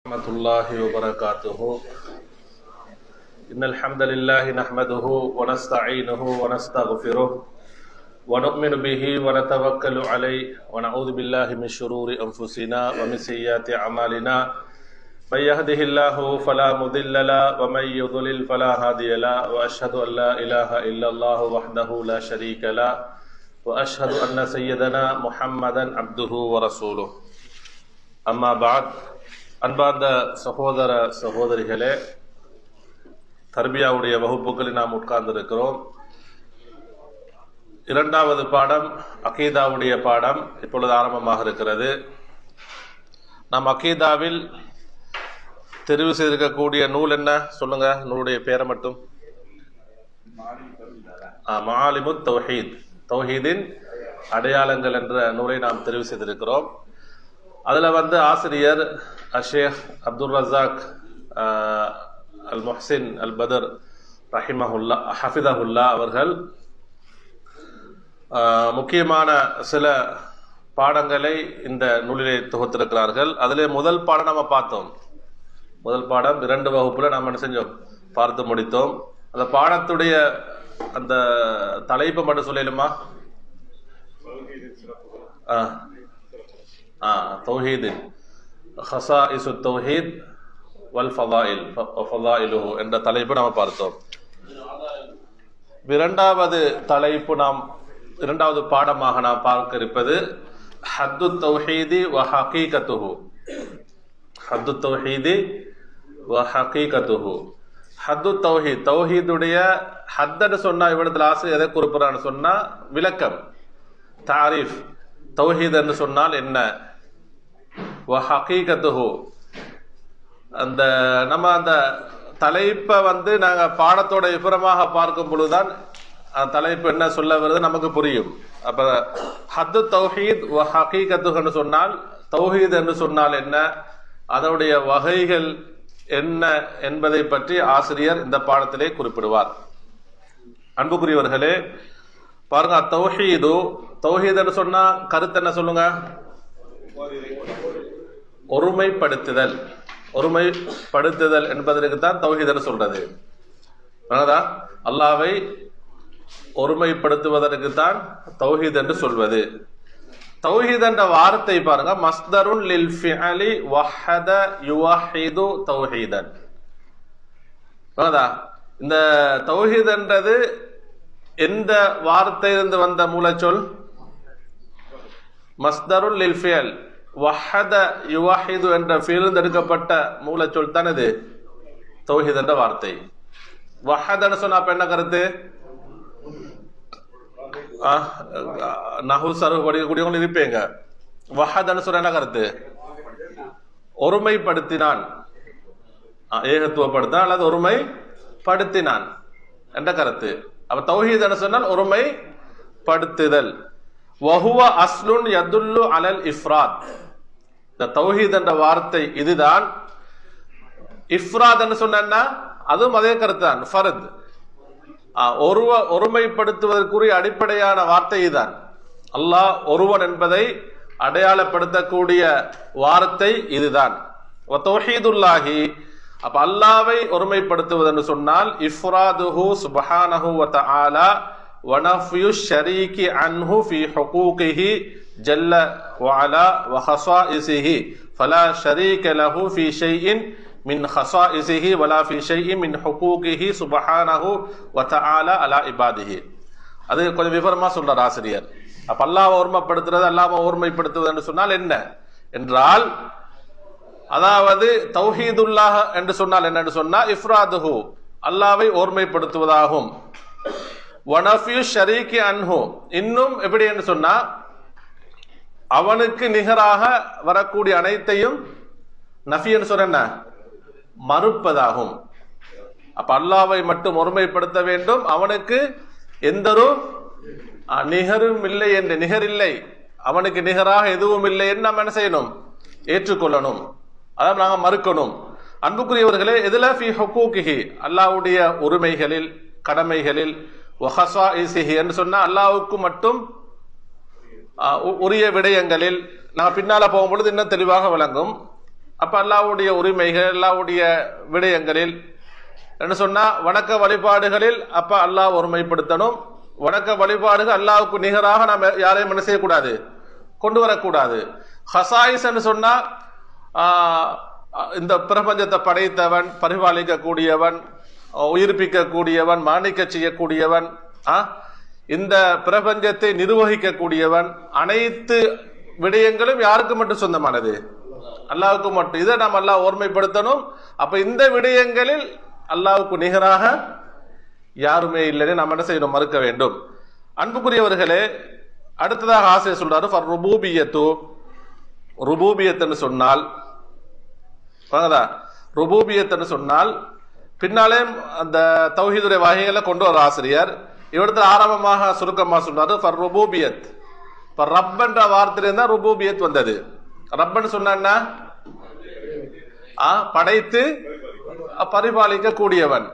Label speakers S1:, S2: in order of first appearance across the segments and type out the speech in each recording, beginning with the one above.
S1: ورحمة الله وبركاته. إن الحمد لله نحمده ونستعينه ونستغفره ونؤمن به ونتوكل عليه ونعوذ بالله من شرور أنفسنا ومن سيئات أعمالنا. من يهده الله فلا مضل له ومن يضلل فلا هادي له وأشهد أن لا إله إلا الله وحده لا شريك له وأشهد أن سيدنا محمدا عبده ورسوله. أما بعد. அன்பார்ந்த சகோதர சகோதரிகளே, தர்பியாவுடைய வகுப்புகளில் நாம் உட்கார்ந்திருக்கிறோம். இரண்டாவது பாடம் அகீதாவுடைய பாடம் இப்பொழுது ஆரம்பமாக இருக்கிறது. நாம் அகீதாவில் தெரிவு செய்திருக்கக்கூடிய நூல் என்ன சொல்லுங்க, நூலுடைய பேரை மட்டும். மஆலிமுத் தௌஹீத், தௌஹீதின் அடையாளங்கள் என்ற நூலை நாம் தெரிவு செய்திருக்கிறோம். அதில் ஆசிரியர் ஷேக் அப்துல் ரஸாக் அல் முஹ்சின் அல் பதர் ரஹிமஹுல்லா ஹஃபிதஹுல்லா அவர்கள் முக்கியமான சில பாடங்களை இந்த நூலிலே தொகுத்திருக்கிறார்கள். அதிலே முதல் பாடம் நம்ம பார்த்தோம். முதல் பாடம் 2 வகுப்புல நாம் என்ன செஞ்சோம், பார்த்து முடித்தோம். அந்த பாடத்துடைய அந்த தலைப்பை மட்டும் சொல்லலுமா? தௌஹீதின் ஹஸாயிஸு தௌஹீத் வல் ஃபதாயில் ஃபதாயிலுஹு என்ற தலைப்பு நாம் பார்த்தோம். இரண்டாவது தலைப்பு இரண்டாவது பாடமாக நாம் பார்க்க இருப்பது ஹத்து தௌஹீதி வ ஹகீகத்துஹு. ஹத்து தௌஹீதி வ ஹகீகத்துஹு. ஹத்து தௌஹீத், தௌஹீதுடைய ஹத்துன்னு சொன்னா இவ்விடத்தில் ஆசிரியர் எதை குறிப்பிடறான்னு சொன்னா விளக்கம், தாரீஃப். தௌஹீத் என்று சொன்னால் என்ன, வ ஹகீகத்துஹு. நம்ம அந்த தலைப்பை நாங்க பாடத்தோட விபரமாக பார்க்கும் பொழுதுதான் அந்த தலைப்பு என்ன சொல்ல வருது நமக்கு புரியும். அப்ப ஹத்து தௌஹீத் வ ஹகீகத்துஹு சொன்னால் தௌஹீத் என்று சொன்னால் என்ன, அதனுடைய வகைகள் என்ன என்பதை பற்றி ஆசிரியர் இந்த பாடத்திலே குறிப்பிடுவார். அன்புக்குரியவர்களே, பாருங்க, தௌஹீது, தௌஹீத் என்று சொன்னா கருத்து என்ன சொல்லுங்க? ஒருமைப்படுத்துதல். ஒருமைப்படுத்துதல் என்பதற்கு தான் தௌஹீத் என்று சொல்றது. அல்லாஹ்வை ஒருமைப்படுத்துவதற்கு தான் தௌஹீத் என்று சொல்வது. தௌஹீத் என்ற வார்த்தை பாருங்க, மஸ்தருன் லில் ஃபிஅலி வஹத யுவஹிது தௌஹீதன். இந்த தௌஹீத் என்றது எந்த வார்த்தையிலிருந்து வந்த மூலச்சொல்? மஸ்தருல் லில் ஃபிஅல் வஹத யுவஹிது என்ற ஃபிஅலிலிருந்து எடுக்கப்பட்ட மூலச்சொல் தான் இது தௌஹீத் என்ற வார்த்தை. வஹதன்னு சொன்னா அப்ப என்ன கருத்து? நஹு சர்ஹ் படிக்கக்கூடியவங்க இருப்பீங்க. வஹதன்னு சொன்ன என்ன கருத்து? ஒருமைப்படுத்தினான், ஏகத்துவப்படுத்தினான் அல்லது ஒருமைப்படுத்தினான் என்ற கருத்து. அப்ப தௌஹீத் என்று சொன்னால் ஒருமைப்படுத்துதல். வஹுவ அஸ்லுன் யதுல்லு அலல் இஃப்ராத். இந்த தௌஹீத் என்ற வார்த்தை இதுதான். இஃப்ராத் என்று சொன்னா அதுவும் அதே கருத்து தான், ஃபர்த். ஒருமைப்படுத்துவதற்குரிய அடிப்படையான வார்த்தை இதுதான். அல்லாஹ் ஒருவன் என்பதை அடையாளப்படுத்தக்கூடிய வார்த்தை இதுதான். தௌஹீதுல்லாஹி, அப்ப அல்லாஹ்வை ஒருமைப்படுத்துவது என்று சொன்னால் இஃப்ராதுஹு சுப்ஹானஹு வ தஆலா வ நஃப்யு ஷரீகி அன்ஹு ஃபீ ஹுகூகிஹி ஜல்ல வ அலா வ ஹஸாயிஸிஹி ஃபலா ஷரீக லஹு ஃபீ ஷைஇன் மின் ஹஸாயிஸிஹி வலா ஃபீ ஷைஇன் மின் ஹுகூகிஹி சுப்ஹானஹு வ தஆலா அலா இபாதிஹி. அது கொஞ்சம் விவரமா சொல்றார் ஆசிரியர். அப்ப அல்லாஹ்வை ஒருமைப்படுத்துறது, அல்லாஹ்வை ஒருமைப்படுத்துவது என்று சொன்னால் என்ன என்றால், அதாவது தௌஹீதுல்லாஹ் என்று சொன்னால் என்னன்னு சொன்னா இஃப்ராதுஹு, அல்லாஹ்வை ஓர்மைப்படுத்துவதாகும். வனஃபியு ஷரீகி அன்ஹு, இன்னும் எப்படி என்று சொன்னா அவனுக்கு நிகராக வரக்கூடிய அனைத்தையும் நஃபி என்று சொன்ன என்ன, மறுப்பதாகும். அப்ப அல்லாஹ்வை மட்டும் ஒருமைப்படுத்த வேண்டும், அவனுக்கு எந்த ஒரு நிகரும் இல்லை என்று, நிகர் இல்லை, அவனுக்கு நிகராக எதுவும் இல்லை என்று நாம் என்ன செய்யணும், ஏற்றுக்கொள்ளணும், அதாவது நாங்கள் மறுக்கணும். அன்புக்குரியவர்களே, இதுல ஃபீ ஹுகூகிஹி, அல்லாஹ்வுடைய உரிமைகளில் கடமைகளில், வ ஹஸாயிஸிஹி என்று சொன்னா அல்லாஹ்வுக்கு மட்டும் உரிய விடயங்களில், நான் பின்னால போகும்பொழுது இன்னும் தெளிவாக விளங்கும். அப்ப அல்லாஹ்வுடைய உரிமைகள், அல்லாஹ்வுடைய விடயங்களில் என்ன சொன்னா வணக்க வழிபாடுகளில் அப்ப அல்லாஹ் ஒருமைப்படுத்தணும். வணக்க வழிபாடுகள் அல்லாஹ்வுக்கு நிகராக நாம் யாரையும் என்ன செய்யக்கூடாது, கொண்டு வரக்கூடாது. ஹசாயிஸ் என்று சொன்னா இந்த பிரபஞ்சத்தை படைத்தவன், பரிபாலிக்க கூடியவன், உயிர்ப்பிக்க கூடியவன், மாணிக்க செய்யக்கூடியவன், இந்த பிரபஞ்சத்தை நிர்வகிக்க கூடியவன், அனைத்து விடயங்களும் யாருக்கு மட்டும் சொந்தமானது, அல்லாஹ்வுக்கு மட்டும். இதை நாம் அல்லாஹ் ஓர்மைப்படுத்தணும். அப்ப இந்த விடயங்களில் அல்லாஹ்வுக்கு நிகராக யாருமே இல்லைன்னு நாம் என்ன செய்யணும், மறுக்க வேண்டும். அன்புக்குரியவர்களே, அடுத்ததாக ஆசிரியர் சொல்றாரு ருபூபியத்து. ருபூபியத்துன்னு சொன்னால் ருபூபியத்துன்னு சொன்னால் பின்னாலே அந்த தௌஹீதுடைய வகைகளை கொண்டு வர ஆசிரியர் இவரது ஆரம்பமாக சுருக்கமாக சொல்றாரு ருபூபியத். இப்ப ரப் என்ற வார்த்தையில ருபூபியத் வந்தது. ரப்பன்னு சொன்னா படைத்து பரிபாலிக்க கூடியவன்.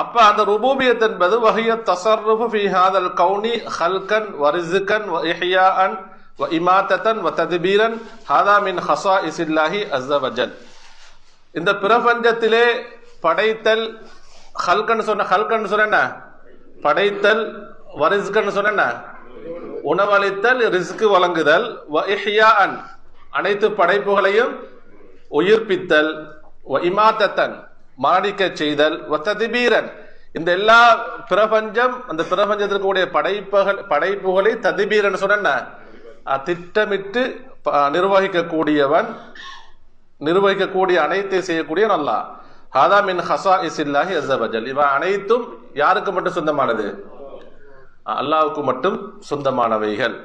S1: அப்ப அந்த ருபூபியத் என்பது வஹிய தஸர்ருஃபு ஃபீ ஹாதல் கௌனி ஹல்கன் வ ரிஸ்கன் வ இஹ்யாஅன் வ இமாதத்தன் வ தத்பீரன் ஹாதா மின் ஹஸாயிஸில்லாஹி அஸ்ஸ வஜல். இந்த பிரபஞ்சத்திலே படைத்தல், ஹல்கன் சொன்ன படைத்தல், வ ரிஸ்கன் சொன்ன உணவளித்தல், ரிஸ்க் வழங்குதல், வ இஹ்யாஅன் அனைத்து படைப்புகளையும் உயிர்ப்பித்தல், வ இமாதத்தன் மாணிக்க செய்தல், வ தத்பீரன் இந்த எல்லா பிரபஞ்சம் அந்த பிரபஞ்சத்திற்கு கூடிய படைப்புகளை தத்பீரன் சொன்ன திட்டமிட்டு நிர்வகிக்கக்கூடியவன், நிர்வகிக்கக்கூடிய அனைத்தை செய்யக்கூடிய அல்லாஹ். ஹாதா மின் ஹஸாயிஸில்லாஹி அஸ்ஸ வஜல். இவன் அனைத்தும் யாருக்கு மட்டும் சொந்தமானது, அல்லாஹ்வுக்கு மட்டும் சொந்தமானவைகள்.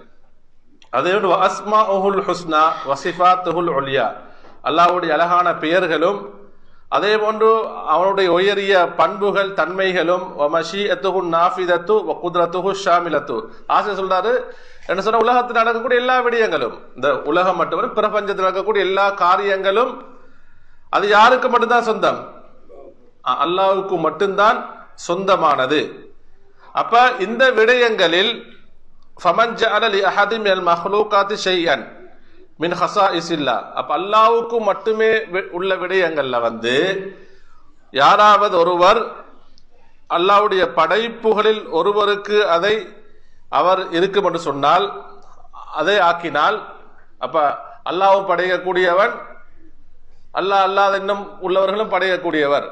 S1: அதேபோன்று அஸ்மாஉல் ஹுஸ்னா வ சிஃபாத்துல் உல்யா, அல்லாஹ்வுடைய அழகான பெயர்களும் அதே போன்று அவனுடைய உயரிய பண்புகள் தன்மைகளும் வ மஷீஅத்துஹு நாஃபிதத்து வ குத்ரத்துஹு ஷாமிலத்து. ஆசிரியர் சொல்றாரு என்ன சொன்னா உலகத்தில் நடக்கக்கூடிய எல்லா விடயங்களும், இந்த உலகம் மட்டுமல்ல பிரபஞ்சத்தில் நடக்கக்கூடிய எல்லா காரியங்களும் அது யாருக்கு மட்டும்தான் சொந்தம், அல்லாஹ்வுக்கு மட்டும்தான் சொந்தமானது. அப்ப இந்த விடயங்களில் ஃபமன் ஜஅல லி அஹதின் மினல் மக்லூகாத்தி ஷைஅன் மின் ஹஸாயிஸில்லா, அப்ப அல்லாஹ்வுக்கு மட்டுமே உள்ள விடயங்கள்ல யாராவது ஒருவர் அல்லாஹ்வுடைய படைப்புகளில் ஒருவருக்கு அதை அவர் இருக்கும் என்று சொன்னால், அதை ஆக்கினால், அப்ப அல்லாஹ்வும் படைக்கக்கூடியவன், அல்லாஹ் அல்லாத இன்னும் உள்ளவர்களும் படைக்கக்கூடியவர்.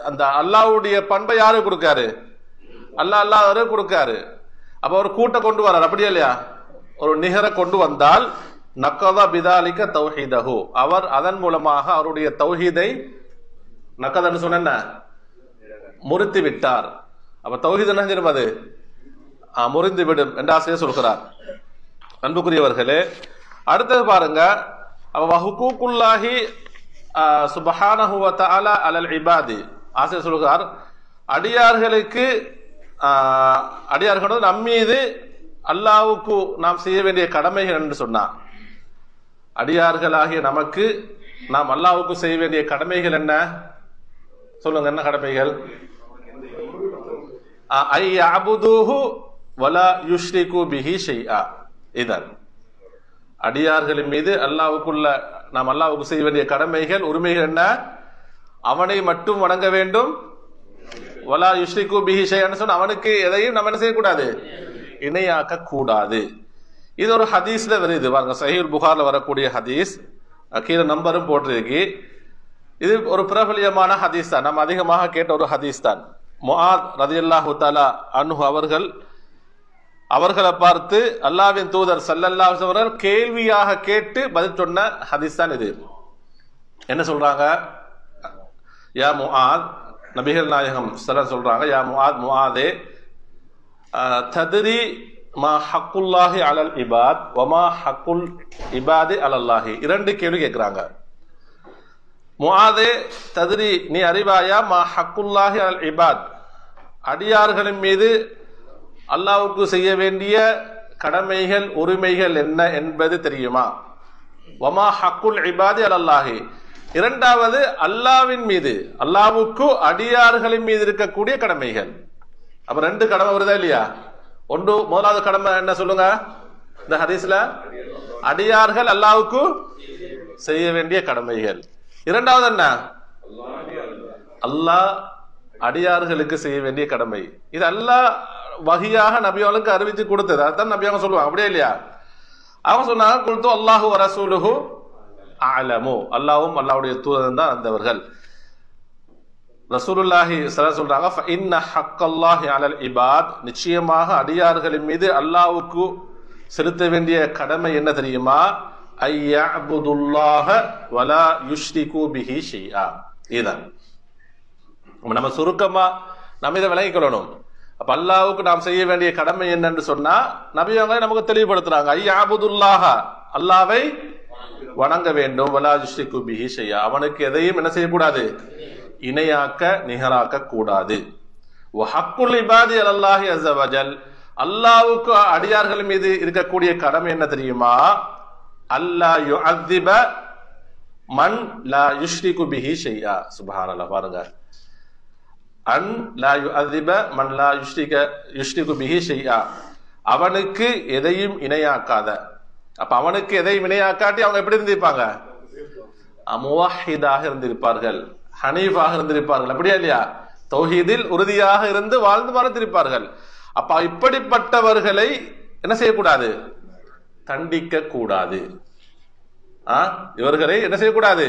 S1: அந்த அல்லாஹ்வுடைய பண்பை யாரு கொடுக்காரு, அல்லாஹ் அல்லாதவரு கொடுக்காரு. அப்ப ஒரு கூட்ட கொண்டு வர்றார், அப்படியா இல்லையா? ஒரு நிகர கொண்டு வந்தால் நக்கதா பிதாலிக தௌஹீதஹு, அவர் அதன் மூலமாக அவருடைய தௌஹீதை நக்கதன்னு சொன்ன முறித்து விட்டார். அப்ப தௌஹீத் என்ன அது முறிந்து விடும் என்று ஆசிரியர் சொல்கிறார். அன்புக்குரியவர்களே, அடுத்தது பாருங்க, வஹுகூகுல்லாஹி சுப்ஹானஹு வ தஆலா அலல் இபாதி. ஆசிரியர் சொல்கிறார் அடியார்களுக்கு நம்மீது அல்லாஹ்வுக்கு நாம் செய்ய வேண்டிய கடமைகள் என்று சொன்னார். அடியார்களாகிய நமக்கு நாம் அல்லாஹ்வுக்கு செய்ய வேண்டிய கடமைகள் என்ன சொல்லுங்க, என்ன கடமைகள்? ஐ யஅபுதுஹு வலா யுஷ்ரிகு பிஹி ஷைஆ. இதன் அடியார்களின் மீது நாம் அல்லாஹ்வுக்கு செய்ய வேண்டிய கடமைகள், உரிமைகள் என்ன? அவனை மட்டும் வணங்க வேண்டும். வலா யுஷ்ரிகு பிஹி ஷைஆன்னு சொன்னா அவனுக்கு எதையும் நம்ம என்ன செய்யக்கூடாது, இணையாக்க கூடாது. இது ஒரு ஹதீஸ்ல வருது பாருங்க, சஹீஹுல் புகார்ல வரக்கூடிய ஹதீஸ், கீழே நம்பரும் போட்டிருக்கு. இது ஒரு பிரபலியமான ஹதீஸ் தான், நம்ம அதிகமாக கேட்ட ஒரு ஹதீஸ் தான். முஆத் ரலியல்லாஹு தஆலா அன்ஹு அவர்களை பார்த்து அல்லாஹ்வின் தூதர் ஸல்லல்லாஹு அலைஹி வஸல்லம் கேள்வியாக கேட்டு பதில் சொன்ன ஹதீஸ் தான் இது. என்ன சொல்றாங்க? யா முஆத், நபிகள் நாயகம் ஸல்லல்லாஹு சொல்றாங்க, யா முஆத், முஆதே, தத்ரி மா ஹக்குல்லாஹி அலல் இபாத் வ மா ஹக்குல் இபாதி அலல்லாஹி. இரண்டு கேள்வி கேட்கிறாங்க. முஆதே, தத்ரி நீ அறிவாயா, மா ஹக்குல்லாஹி அலல் இபாத் அடியார்களின் மீது அல்லாஹ்வுக்கு செய்ய வேண்டிய கடமைகள், உரிமைகள் என்ன என்பது தெரியுமா? வ மா ஹக்குல் இபாதி அலல்லாஹி, இரண்டாவது அல்லாஹ்வின் மீது, அல்லாஹ்வுக்கு அடியார்களின் மீது இருக்கக்கூடிய கடமைகள். அப்ப ரெண்டு கடமை வருதா இல்லையா? ஒன்று, முதலாவது கடமை என்ன சொல்லுங்க இந்த ஹதீஸ்ல? அடியார்கள் அல்லாஹ்வுக்கு செய்ய வேண்டிய கடமைகள். இரண்டாவது என்ன? அல்லாஹ் அடியார்களுக்கு செய்ய வேண்டிய கடமை. இது அல்லாஹ் வஹியாக நபியாவுக்கு அறிவிச்சு கொடுத்தது. அதான் நபியாக சொல்லுவாங்க, அப்படியே இல்லையா? அவங்க சொன்னாங்க, குல்து அல்லாஹு வ ரசூலுஹு அலமு, அல்லாஹ்வும் அல்லாஹ்வுடைய தூதரும் தான் அந்தவர்கள். ரசூலுல்லாஹி ஸல்லல்லாஹு சொல்றாங்க, ஃப இன்ன ஹக்கல்லாஹி அலல் இபாத், நிச்சயமாக அடியார்களின் மீது அல்லாஹ்வுக்கு செலுத்த வேண்டிய கடமை என்ன தெரியுமா? ஐயஅபுதுல்லாஹ வலா யுஷ்ரிகு பிஹி ஷைஆ. இதுதான் நம்ம சுருக்கமா நம்ம இதை விளங்கிக் கொள்ளணும். அப்ப அல்லாஹ்வுக்கு நாம் செய்ய வேண்டிய கடமை என்னன்னு சொன்னா நபியவங்க நமக்கு தெளிவுபடுத்துறாங்க. ஐயஅபுதுல்லாஹ, அல்லாஹ்வை வணங்க வேண்டும், வலா யுஷ்ரிகு பிஹி ஷைஆ, அவனுக்கு எதையும் என்ன செய்யக்கூடாது? இணையாக்க நிகராக்க கூடாது. வஹக்குல் இபாதி அலல்லாஹி அஸ்ஸ வஜல், அல்லாஹ்வுக்கு அடியார்கள் மீது இருக்கக்கூடிய கடமை என்ன தெரியுமா? அல்லா யுஅذிப மன் லா யுஷ்ரிகு பிஹி ஷைஆ. சுப்ஹானல்லாஹ், பாருங்க, அன் லா யுஅذிப மன் லா யுஷ்ரிகு பிஹி ஷைஆ, அவனுக்கு எதையும் இணையாக்காத. அப்ப அவனுக்கு எதையும் இணையாக்காட்டி அவங்க எப்படி இருந்திருப்பாங்க? முவஹிதாக இருந்திருப்பார்கள், ஹனீஃபாக இருந்திருப்பார்கள், அப்படியா இல்லையா? தௌஹீதில் உறுதியாக இருந்து வாழ்ந்து மறந்திருப்பார்கள். அப்ப இப்படிப்பட்டவர்களை என்ன செய்யக்கூடாது? தண்டிக்க கூடாது. இவர்களை என்ன செய்யக்கூடாது?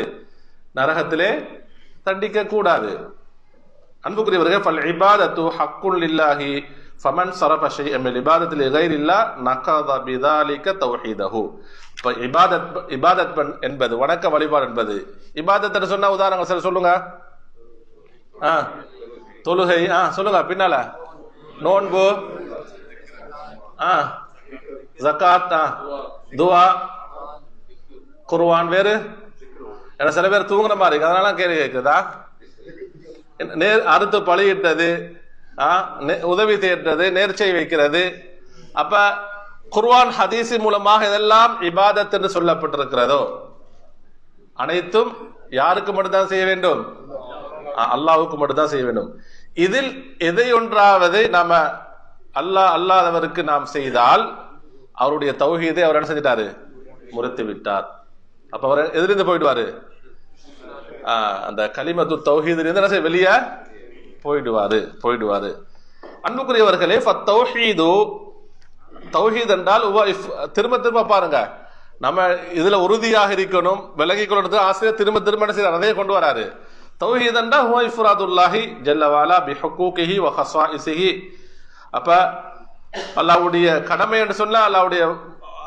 S1: நரகத்திலே தண்டிக்க கூடாது. அன்புக்குரியவர்கள், ஃபல் இபாதத்து ஹக்குன் லில்லாஹி ஃபமன் ஸரஃப ஷைஅன் மின் இபாதத்தி லிகைரில்லாஹ் நகத பிதாலிக தௌஹீதஹு. இப்ப இபாதத் என்பது, வணக்க வழிபாடு என்பது, இபாதத் சொன்னா உதாரணங்கள் சார் சொல்லுங்க. தொழுகை, சொல்லுங்க, பின்னால நோன்பு, ஜகாத், துவா, குர்ஆன், வேறு ஏன்னா சில பேர் தூங்குற மாதிரி இருக்கு, அதனால கேள்வி கேட்குதா? அறுத்து பழியிட்டது, உதவி தேடுறது, நேர்ச்சை வைக்கிறது. அப்ப குர்ஆன் ஹதீஸ் மூலமாக இதெல்லாம் இபாதத் என்று சொல்லப்பட்டிருக்கிறதோ அனைத்தும் யாருக்கு மட்டும்தான் செய்ய வேண்டும்? அல்லாஹ்வுக்கு மட்டும்தான் செய்ய வேண்டும். இதில் எதை ஒன்றாவது நாம அல்லாஹ் அல்லாதவருக்கு நாம் செய்தால் அவருடைய தௌஹீதை அவர் என்ன செஞ்சிட்டாரு? முறித்து விட்டார். அப்ப அவர் எதிரிருந்து போயிடுவாரு, அந்த கலிமத்து தௌஹீதிலிருந்து என்ன செய்ய வெளியே போயிடுவாரு. அன்புக்குரியவர்களே, ஃபத்தௌஹீது, தௌஹீத் என்றால் திரும்ப திரும்ப பாருங்க, நம்ம இதுல உறுதியாக இருக்கணும், விலகிக் கொள்றது ஆசிரியர் திரும்ப திரும்ப என்ன செய்யறாரு? அதையே கொண்டு வராரு. தௌஹீத் என்றால் ஹுவ இஃப்ராதுல்லாஹி ஜல்ல வஅலா பிஹுகூகிஹி வ ஹஸாயிஸிஹி. அப்ப அல்லாஹ்வுடைய கடமை என்று சொன்னா அல்லாஹ்வுடைய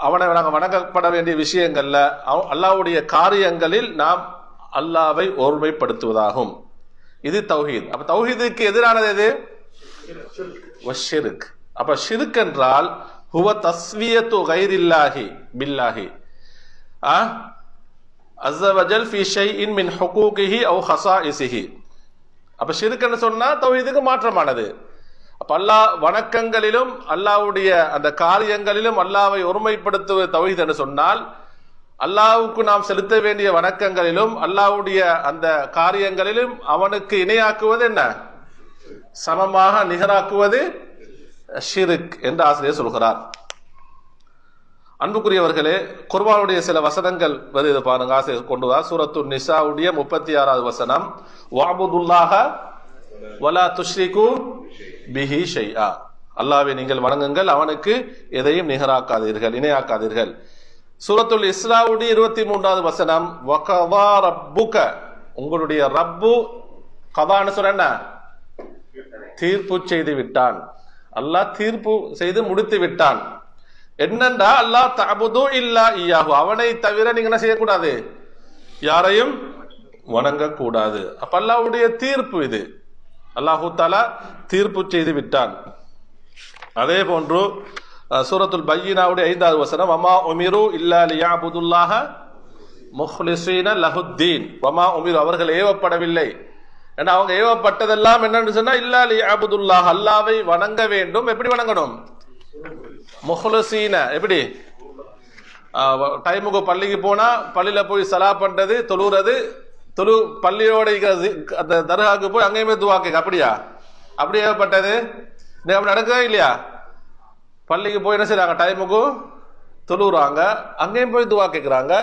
S1: அவனை நாங்கள் வணங்கப்பட வேண்டிய விஷயங்கள்ல, அல்லாஹ்வுடைய காரியங்களில் நாம் அல்லாஹ்வை ஒருமைப்படுத்துவதாகும். இது தௌஹீத். அப்ப தௌஹீதுக்கு எதிரானது எது? ஷிர்க். அப்ப ஷிர்க் என்றால் ஹுவ தஸ்வியத்து கைரில்லாஹி பில்லாஹி அஸ்ஸ வஜல் ஃபீ ஷைஇன் மின் ஹுகூகிஹி அவ் ஹஸாயிஸிஹி. அப்ப ஷிர்க் என்று சொன்னா தௌஹீதுக்கு மாற்றமானது. அப்ப அல்லாஹ் வணக்கங்களிலும் அல்லாஹ்வுடைய அந்த காரியங்களிலும் அல்லாஹ்வை ஒருமைப்படுத்துவது தௌஹீத் என்று சொன்னால், அல்லாஹ்வுக்கு நாம் செலுத்த வேண்டிய வணக்கங்களிலும் அல்லாஹ்வுடைய அந்த காரியங்களிலும் அவனுக்கு இணையாக்குவது என்ன? சமமாக நிகராக்குவது ஷிர்க் என்று ஆசிரியர் சொல்கிறார். அன்புக்குரியவர்களே, குர்ஆனுடைய சில வசனங்கள் வருது பாருங்க, ஆசிரியர் கொண்டு வா. சூரத்து நிசாவுடைய 36வது வசனம், வஅபுதுல்லாஹ வலா துஷ்ரிகு பிஹி ஷைஆ, அல்லாஹ்வை நீங்கள் வணங்குங்கள், அவனுக்கு எதையும் நிகராக்காதீர்கள், இணையாக்காதீர்கள். சூரத்துல் இஸ்ராவுடைய 23வது வசனம், வகதா ரப்புக, உங்களுடைய ரப்பு, கதான்னு சொல்ற என்ன? தீர்ப்பு செய்து விட்டான். அல்லாஹ் தீர்ப்பு செய்து முடித்து விட்டான். என்னண்டா அல்லாஹ் தஅபுது இல்லா இய்யாஹு, அவனை தவிர நீங்க என்ன செய்யக்கூடாது? யாரையும் வணங்க கூடாது. அப்ப அல்லாஹ்வுடைய தீர்ப்பு இது, அல்லாஹு தஆலா தீர்ப்பு செய்து விட்டான். அதே போன்று சூரத்துல் பையினாவுடைய 5வது வசனம், வமா உமிரு இல்லா லியஅபுதுல்லாஹ முஹ்லிஸீன லஹுத்தீன். வமா உமிரு, அவர்கள் ஏவப்படவில்லை. ஏன்னா அவங்க ஏவப்பட்டதெல்லாம் என்னன்னு சொன்னா இல்லா லியஅபுதுல்லாஹ், அல்லாஹ்வை வணங்க வேண்டும். எப்படி வணங்கணும்? முஹ்லிஸீன, எப்படி? டைமுக்கு பள்ளிக்கு போனா பள்ளியில போய் சலா பண்றது, தொழுறது, பள்ளியோட அந்த தர்காவுக்கு போய் அங்கேயுமே துவா கேட்க, அப்படியா? அப்படி ஏவப்பட்டது அப்படி நடக்கவே இல்லையா? பள்ளிக்கு போய் என்ன செய்யறாங்க? டைமுக்கு தொழுறாங்க, அங்கேயும் போய் துவா கேட்கிறாங்க.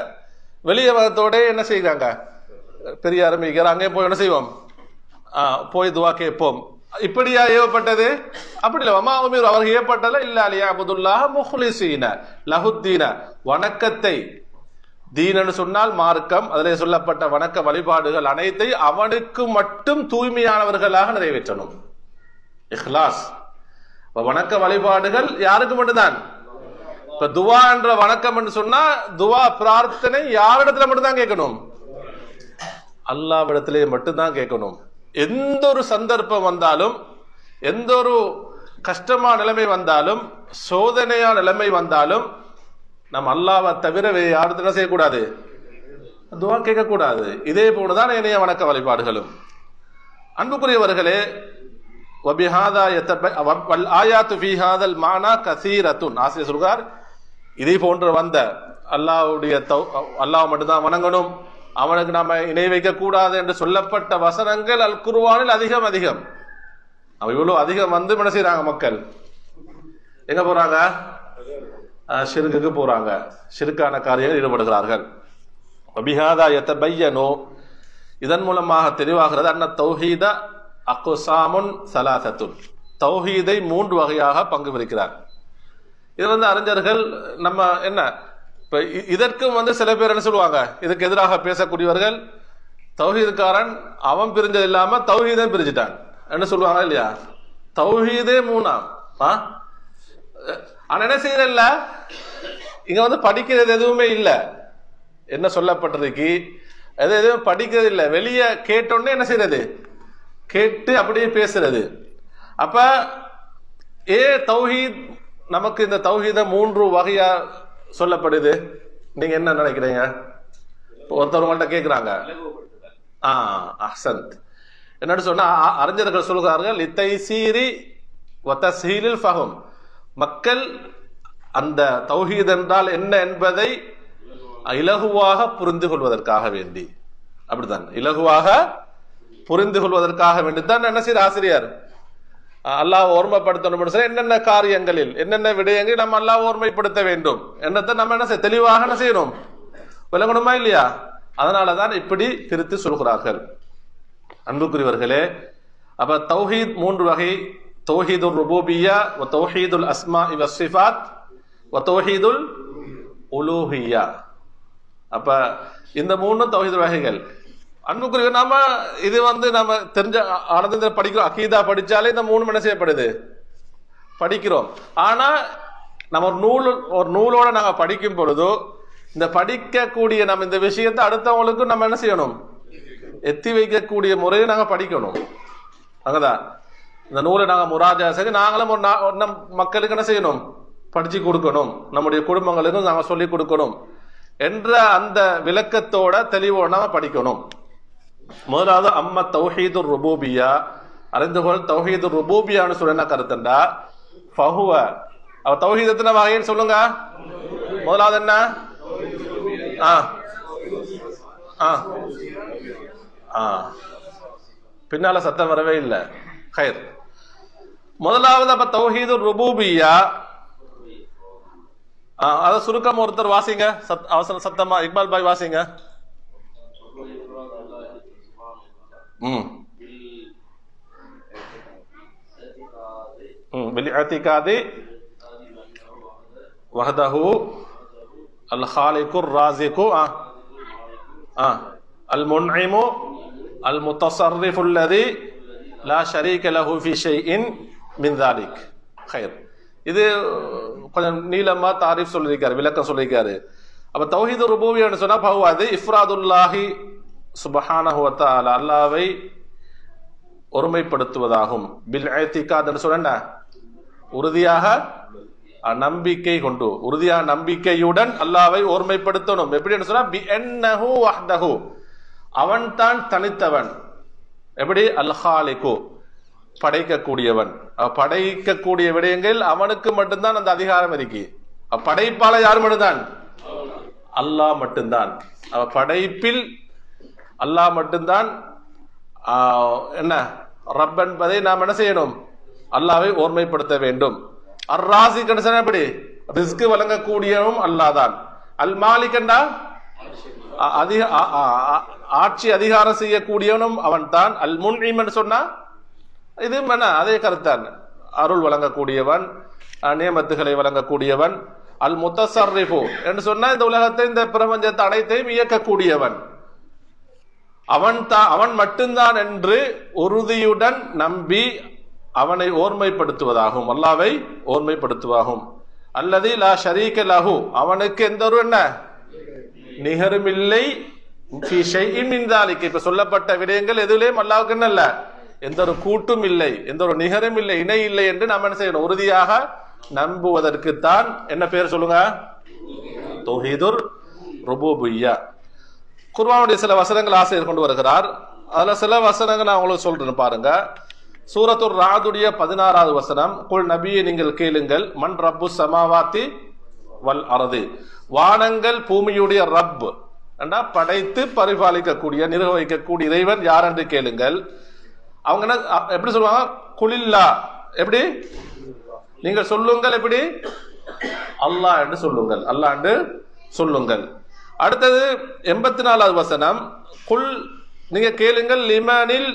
S1: வெளியே வரத்தோட என்ன செய்கிறாங்க, பெரிய ஆரம்பிக்கிறார், அங்கே போய் என்ன செய்வோம், போய் துவா கேட்போம். இப்படியா ஏவப்பட்டது? அப்படி இல்லை. வமா உமிர் அவர்கள் ஏவப்பட்டல இல்ல லியஅபுதுல்லாஹ முஹ்லிஸீன லஹுத்தீன, வணக்கத்தை, தீனன்னு சொன்னால் மார்க்கம், அதிலே சொல்லப்பட்ட வணக்க வழிபாடுகள் அனைத்தை அவனுக்கு மட்டும் தூய்மையானவர்களாக நிறைவேற்றணும். இஹ்லாஸ். வணக்க வழிபாடுகள் யாருக்கு மட்டும்தான்? இப்ப துவா என்ற வணக்கம் என்று சொன்னா துவா பிரார்த்தனை யாரிடத்துல மட்டும்தான் கேட்கணும்? அல்லாஹ்விடத்திலே மட்டும்தான் கேட்கணும். எந்த ஒரு சந்தர்ப்பம் வந்தாலும், எந்த ஒரு கஷ்டமான நிலைமை வந்தாலும், சோதனையான நிலைமை வந்தாலும், நம்ம அல்லாஹ்வை தவிர வேறு யாருக்கும் செய்யக்கூடாது, துவா கேட்கக்கூடாது. இதே போலதான் ஏனைய வணக்க வழிபாடுகளும். அன்புக்குரியவர்களே, ஆசிரியர் சொல்றார், இதே போன்று வந்த அல்லாஹ்வுடைய அல்லாஹ் மட்டும்தான் வணங்கணும், அவனுக்கு நாம இணை வைக்க கூடாது என்று சொல்லப்பட்ட வசனங்கள் அல் குர்ஆனில் அதிகம். அவ இவ்வளவு அதிகம் வந்து என்ன செய்யறாங்க, மக்கள் எங்க போறாங்க? ஷிர்குக்கு போறாங்க, ஷிர்கான காரியங்கள் ஈடுபடுகிறார்கள். வபிஹாதா யதபய்யனு, இதன் மூலமாக தெளிவாகிறது, அன்ன தௌஹீத அக்ஸாமுன் ஸலாஸத்துன், தௌஹீதை 3 வகையாக பங்கு பிரிக்கிறார். இது அறிஞர்கள் நம்ம என்ன இப்ப இதற்கும் சில பேர் என்ன சொல்லுவாங்க, இதுக்கு எதிராக பேசக்கூடியவர்கள், தௌஹீதுக்காரன் அவன் பிரிஞ்சது இல்லாம தௌஹீதன் பிரிச்சுட்டான் என்ன சொல்லுவாங்க இல்லையா? தௌஹீதே 3ஆம். ஆனா என்ன செய்யறல்ல, இங்க படிக்கிறது எதுவுமே இல்லை. என்ன சொல்லப்பட்டிருக்கு, எதுவும் படிக்கிறது இல்லை. வெளியே கேட்டோன்னே என்ன செய்யறது, கேட்டு அப்படியே பேசுறது. அப்ப தௌஹீத் நமக்கு இந்த தௌஹீத 3 வகையா சொல்லப்படுது. நீங்க என்ன நினைக்கிறீங்க? ஒருத்தவங்கள்ட்ட கேட்கிறாங்க, அஹ்சன்த், என்னன்னு சொன்னா அறிஞர்கள் சொல்கிறார்கள், லித்தைசீரி வதஸ்ஹீலில் ஃபஹம், மக்கள் அந்த தௌஹீத் என்றால் என்ன என்பதை இலகுவாக புரிந்து கொள்வதற்காக வேண்டி, அப்படித்தான் இலகுவாக புரிந்து கொள்வதற்காக வேண்டித்தான் என்ன செய்த ஆசிரியர் அல்லாஹ் ஓர்மைப்படுத்தணும். என்னென்ன காரியங்களில் என்னென்ன விடயங்கள் நம்ம அல்லாஹ் ஓர்மைப்படுத்த வேண்டும் என்னத்தை நம்ம என்ன செய்ய தெளிவாக என்ன செய்யணும், விளங்கணுமா இல்லையா? அதனாலதான் இப்படி பிரித்து சொல்கிறார்கள். அன்புக்குரியவர்களே, அப்ப தௌஹீத் 3 வகை, தௌஹீதுல் ருபூபிய்யா வ தௌஹீதுல் அஸ்மாஇ வ ஸிஃபாத் வ தௌஹீதுல் உலூஹிய்யா. அப்ப இந்த 3 தௌஹீத் வகைகள். அன்புக்குரிய நாம இது நம்ம தெரிஞ்ச ஆனந்த படிக்கிறோம், அகீதா படிச்சாலே இந்த 3 என்ன செய்யப்படுது, படிக்கிறோம். ஆனா நம்ம ஒரு நூலோட நாங்க படிக்கும் பொழுதோ இந்த படிக்கக்கூடிய நம்ம இந்த விஷயத்தை அடுத்தவங்களுக்கு நம்ம என்ன செய்யணும், எத்தி வைக்கக்கூடிய முறையை நாங்க படிக்கணும். அங்கதான் இந்த நூலை நாங்க முராஜா செஞ்சு நாங்களும் ஒரு மக்களுக்கு என்ன செய்யணும், படிச்சு கொடுக்கணும், நம்முடைய குடும்பங்களுக்கும் நாங்க சொல்லி கொடுக்கணும் என்ற அந்த விளக்கத்தோட தெளிவோட நாம படிக்கணும். முதலாவது அம்மா தௌஹீதுர் ருபூபிய்யா, அறிந்துகொள் தௌஹீதுர் ருபூபிய்யான்னு சொல்ல என்ன கருத்துண்டா, ஃபஹுவ, அவ தௌஹீத் எத்தனை வகைன்னு சொல்லுங்க. முதலாவது என்ன? பின்னால சத்தம் வரவே இல்லை. ஹைர். முதலாவது அப்ப தௌஹீதுர் ருபூபிய்யா, அத சுருக்கம் ஒருத்தர் வாசிங்க, அவசர சத்தமா. இக்பால் பாய் வாசிங்க. بالاعتقاد وحده الخالق الرازق المنعم المتصرف الذي لا شريك له في شيء من ذلك. خير. இது கொஞ்சம் நீளமா தாரீஃப் சொல்லிருக்காரு, விளக்கம் சொல்லிருக்காரு. அப்ப தௌஹீது ருபூபிய்யான்னு சொன்னா அது இஃப்ராதுல்லாஹி சுப்ஹானஹு வ தஆலா, அல்லாஹ்வை ஒருமைப்படுத்துவதாகும். பில் இஅ்திகாத் என்று சொன்னா உறுதியாக நம்பிக்கை கொண்டு, உறுதியாக நம்பிக்கையுடன் அல்லாஹ்வை ஒருமைப்படுத்தணும். எப்படின்னு சொன்னா பி அன்னஹு வஹ்தஹு, அவன் தான் தனித்தவன். எப்படி? அல் ஹாலிகு, படைக்கக்கூடியவன். படைக்கக்கூடிய விடயங்கள் அவனுக்கு மட்டும்தான் அந்த அதிகாரம் இருக்கு. படைப்பாளர் யார் மட்டும்தான்? அல்லாஹ் மட்டும்தான். படைப்பில் அல்லாஹ் மட்டும்தான் என்ன ரப் என்பதை நாம் என்ன செய்யணும், அல்லாஹ்வை ஓர்மைப்படுத்த வேண்டும். அர்-ராஸிக் எப்படி? ரிஸ்க் வழங்கக்கூடியவனும் அல்லாஹ் தான். அல் மாலிக் என்றா ஆட்சி அதிகாரம் செய்யக்கூடியவனும் அவன் தான். அல் முன்இம் என்று சொன்னா இது அதே கருத்தான். அருள் வழங்கக்கூடியவன், நியமத்துகளை வழங்கக்கூடியவன். அல் முத்தஸர்ரிஃபு என்று சொன்னா இந்த உலகத்தை, இந்த பிரபஞ்சத்தை அனைத்தையும் இயக்கக்கூடியவன். அவன் மட்டும்தான் என்று உறுதியுடன் நம்பி அவனை ஓர்மைப்படுத்துவதாகும், அல்லாவை ஓர்மைப்படுத்துவதாகும். அல்லது லா ஷரீக லஹு, அவனுக்கு எந்த ஒரு என்ன நிகருமில்லை. இப்ப சொல்லப்பட்ட விடயங்கள் எதுலேயும் அல்லாவுக்கு என்னல்ல, எந்த ஒரு கூட்டும் இல்லை, எந்த ஒரு நிகரும் இல்லை, இணை இல்லை என்று நாம் என்ன செய்யணும், உறுதியாக நம்புவதற்குத்தான் என்ன பேர் சொல்லுங்க, தௌஹீதுர் ருபூபிய்யா. குர்ஆனுடைய சில வசனங்கள் ஆசிரியர் கொண்டு வருகிறார். அதுல சில வசனங்கள் நான் உங்களுக்கு சொல்றேன் பாருங்க. சூரத்துர் ராதுடைய 16வது வசனம், குல் நபியே நீங்கள் கேளுங்கள், மன் ரப்பு சமாவாத்தி வல் அர்தி, வானங்கள் பூமியுடைய ரப் என்றா படைத்து பரிபாலிக்கக்கூடிய நிர்வகிக்கக்கூடிய இறைவன் யார் என்று கேளுங்கள். அவங்க என்ன எப்படி சொல்லுவாங்க, குலில்லா, எப்படி நீங்கள் சொல்லுங்கள், எப்படி அல்லாஹ் என்று சொல்லுங்கள், அல்லாஹ் என்று சொல்லுங்கள். அடுத்தது 84வது வசனம், குல் நீங்க கேளுங்கள், லிமனில்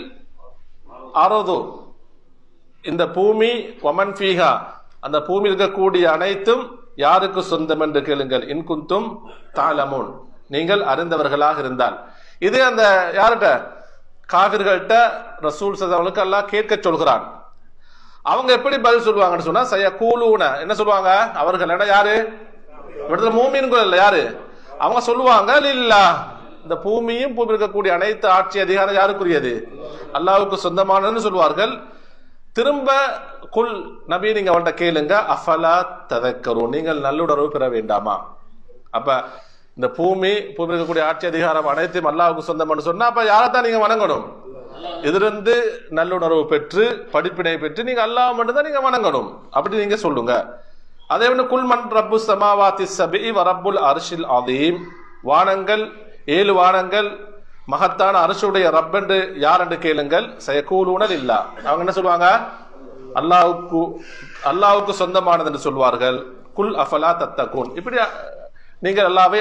S1: அரது, இந்த பூமி, வமன் ஃபீஹா, அந்த பூமி இருக்கக்கூடிய அனைத்தும் யாருக்கு சொந்தம் என்று கேளுங்கள், இன் குந்தும் தஅலமூன், நீங்கள் அறிந்தவர்களாக இருந்தால். இது அந்த யார்கிட்ட, காஃபிர்கள்ட்ட ரசூல் ஸல்லல்லாஹு அல்லாஹ் கேட்க சொல்கிறான். அவங்க எப்படி பதில் சொல்லுவாங்கன்னு சொன்னா, சயகூலூன, என்ன சொல்லுவாங்க அவர்கள், என்ன யாரு இடத்துல மூமின்கள் இல்ல, யாரு அவங்க சொல்லுவாங்க, லில்லாஹ், இந்த பூமியும் பூமி இருக்கக்கூடிய அனைத்து ஆட்சி அதிகாரம் யாருக்குரியது, அல்லாஹ்வுக்கு சொந்தமானதுன்னு சொல்வார்கள். திரும்ப குல் நபி நீங்க அவன்கிட்ட கேளுங்க, அஃபலா ததக்கரு, நீங்கள் நல்லுணர்வு பெற வேண்டாமா. அப்ப இந்த பூமி இருக்கக்கூடிய ஆட்சி அதிகாரம் அனைத்தையும் அல்லாஹ்வுக்கு சொந்தம்னு சொன்னா, அப்ப யாரைத்தான் நீங்க வணங்கணும், இதிலிருந்து நல்லுணர்வு பெற்று படிப்பினை பெற்று நீங்க அல்லாஹ் மட்டும்தான் நீங்க வணங்கணும், அப்படி நீங்க சொல்லுங்க. அதே ஒன்று, குல் மன் ரப்பு சமாவாத்தி சபி வ ரப்புல் அர்ஷில் அதீம், வானங்கள் 7 வானங்கள் மகத்தான அரசுடைய ரப் என்று யார் என்று கேளுங்கள், சயகூலூன லில்லாஹ், அவங்க என்ன சொல்லுவாங்க, அல்லாஹ்வுக்கு சொந்தமானது என்று சொல்வார்கள். குல் அஃபலா தத்தகூன், இப்படி நீங்கள் அல்லாஹ்வை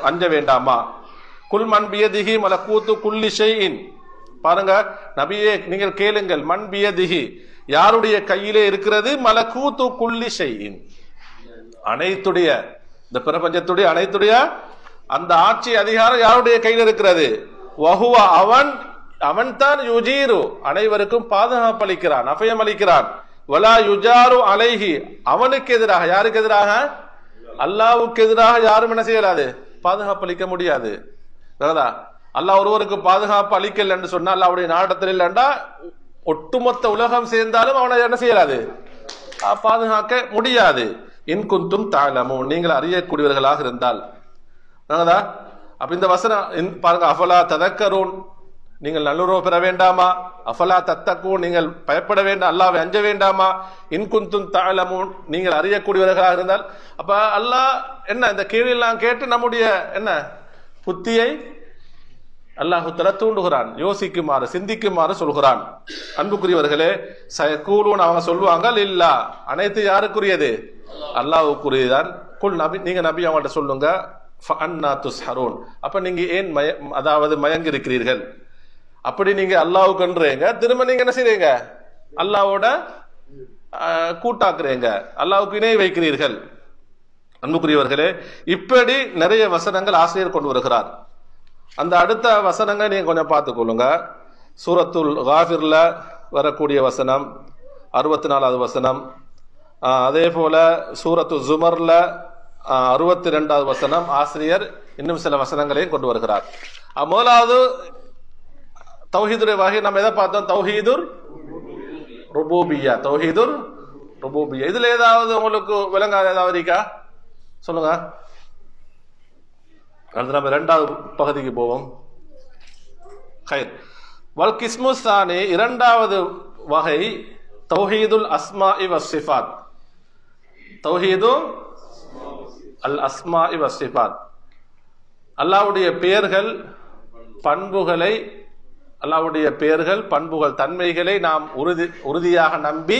S1: அஞ்ச வேண்டாமா. குல் மன் பியதிஹி மலக்கூத்து குல்லி ஷைஇன், பாருங்க நபியே நீங்கள் கேளுங்கள், மன் பியதிஹி, யாருடைய கையிலே இருக்கிறது, மலக்கூத்து குல்லி ஷைஇன், அனைத்துடைய இந்த பிரபஞ்சத்துடைய அனைத்துடைய அந்த ஆட்சி அதிகாரம் யாருடைய கையில் இருக்கிறது, வஹுவ, அவன் தான் யுஜீரு, அனைவருக்கும் பாதுகாப்பு அளிக்கிறான், அபயம் அளிக்கிறான். வலா யுஜாரு அலைஹி, அவனுக்கு எதிராக, யாருக்கு எதிராக, அல்லாஹ்வுக்கு எதிராக யாரும் என்ன செய்யலாது, பாதுகாப்பு அளிக்க முடியாது. அல்லாஹ் ஒருவருக்கு பாதுகாப்பு அளிக்கல என்று சொன்னா, அல்லாஹ்வுடைய நாட்டத்தில் இல்லைண்டா ஒட்டுமொத்த உலகம் சேர்ந்தாலும் அவனை என்ன செய்யலாது, பாதுகாக்க முடியாது. இன் குந்தும் தஅலமூன், நீங்கள் அறியக்கூடியவர்களாக இருந்தால். அப்ப இந்த வசனம் பாருங்க, அஃபலா ததக்கரூன், நீங்கள் நல்லுறவு பெற வேண்டாமா, அஃபலா தத்தகூன், நீங்கள் பயப்பட வேண்டாம், அல்லாஹ்வை அஞ்ச வேண்டாமா, இன் குந்தும் தஅலமூன், நீங்கள் அறியக்கூடியவர்களாக இருந்தால். அப்ப அல்லாஹ் என்ன இந்த கேள்வியெல்லாம் கேட்டு நம்முடைய என்ன புத்தியை அல்லாஹ் தஆலா தூண்டுகிறான், யோசிக்குமாறு சிந்திக்குமாறு சொல்கிறான். அன்புக்குரியவர்களே, சயகூலூன், அவங்க சொல்லுவாங்க, லில்லாஹ், அனைத்து யாருக்குரியது, அல்லாஹ்வுக்குரியதான். குல் நபி நீங்க நபி அவங்கள்ட்ட சொல்லுங்க, ஃபஅன்னா துஸ்ஹரூன், அப்ப நீங்க ஏன் அதாவது மயங்கி இருக்கிறீர்கள், அப்படி நீங்க அல்லாஹ்வுக்குன்றீங்க, திரும்ப நீங்க என்ன செய்றீங்க, அல்லாஹ்வோட கூட்டாக்குறீங்க, அல்லாஹ்வுக்கு இணை வைக்கிறீர்கள். அன்புக்குரியவர்களே, இப்படி நிறைய வசனங்கள் ஆசிரியர் கொண்டு வருகிறார். அந்த அடுத்த வசனங்களை நீங்க கொஞ்சம் பார்த்துக் கொள்ளுங்க. சூரத்துல் காஃபிர்ல வரக்கூடிய வசனம் 64வது வசனம், அதே போல சூரத்து ஜுமர்ல 62வது வசனம் ஆசிரியர் இன்னும் சில வசனங்களையும் கொண்டு வருகிறார். முதலாவது தௌஹீதுடைய வகை நம்ம எதை பார்த்தோம், தௌஹீதுர் ருபூபிய்யா, தௌஹீதுர் ருபூபிய்யா. இதுல ஏதாவது உங்களுக்கு விளங்காத ஏதாவது இருக்கா சொல்லுங்க. அடுத்து நம்ம 2வது பகுதிக்கு போவோம். ஹைர் வல் கிஸ்மு சானி, 2வது வகை தௌஹீதுல் அஸ்மாஇ வஸ்ஸிஃபாத், தௌஹீது அல் அஸ்மாஇ வஸ்ஸிஃபாத், அல்லாஹ்வுடைய பெயர்கள் பண்புகளை, அல்லாஹ்வுடைய பெயர்கள் பண்புகள் தன்மைகளை நாம் உறுதியாக நம்பி